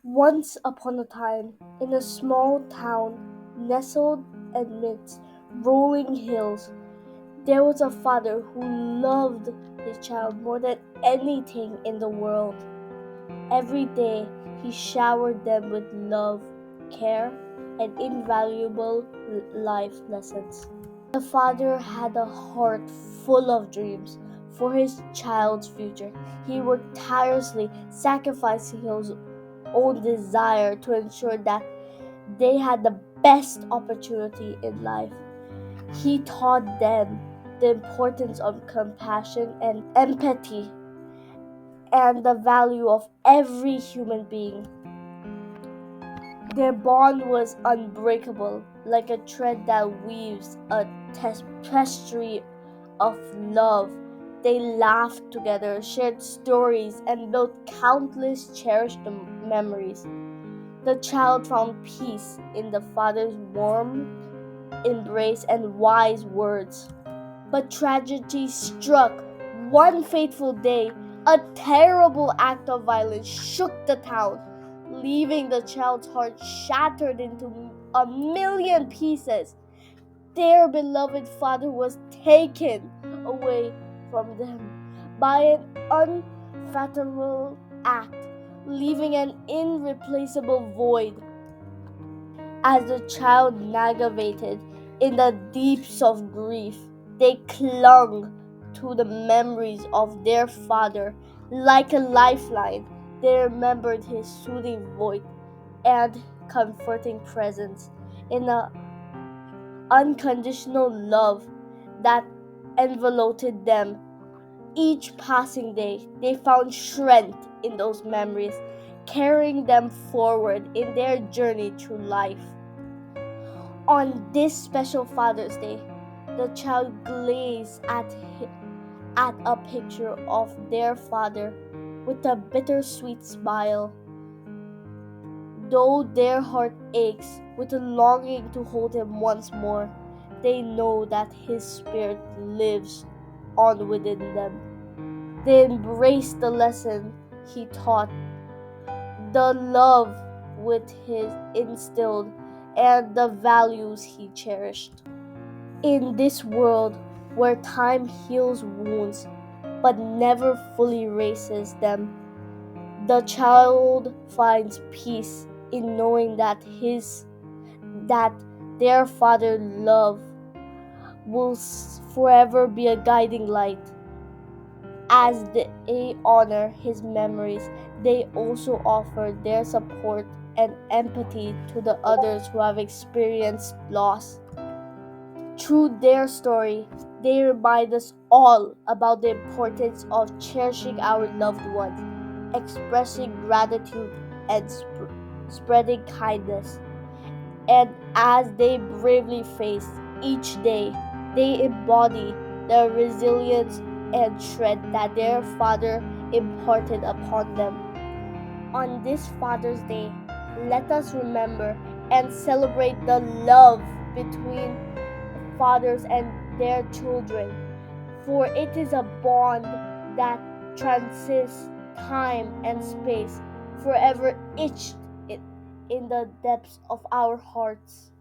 Once upon a time, in a small town nestled amidst rolling hills, there was a father who loved his child more than anything in the world. Every day, he showered them with love, care, and invaluable life lessons. The father had a heart full of dreams for his child's future. He worked tirelessly, sacrificing his own desire to ensure that they had the best opportunity in life. He taught them the importance of compassion and empathy and the value of every human being. Their bond was unbreakable, like a thread that weaves a tapestry of love. They laughed together, shared stories, and built countless cherished memories. The child found peace in the father's warm embrace and wise words. But tragedy struck. One fateful day, a terrible act of violence shook the town, leaving the child's heart shattered into a million pieces. Their beloved father was taken away from them by an unfathomable act, leaving an irreplaceable void. As the child navigated in the deeps of grief, they clung to the memories of their father like a lifeline. They remembered his soothing voice and comforting presence in the unconditional love that enveloped them. Each passing day, they found strength in those memories, carrying them forward in their journey through life. On this special Father's Day, the child gazed at a picture of their father with a bittersweet smile. Though their heart aches with a longing to hold him once more, they know that his spirit lives on within them. They embrace the lesson he taught, the love with his instilled, and the values he cherished. In this world where time heals wounds but never fully erases them, the child finds peace in knowing that their father's love will forever be a guiding light. As they honor his memories, they also offer their support and empathy to the others who have experienced loss. Through their story, they remind us all about the importance of cherishing our loved ones, expressing gratitude, and spreading kindness. And as they bravely face each day, they embody the resilience and strength that their father imparted upon them. On this Father's Day, let us remember and celebrate the love between fathers and their children, for it is a bond that transcends time and space, forever etched in the depths of our hearts.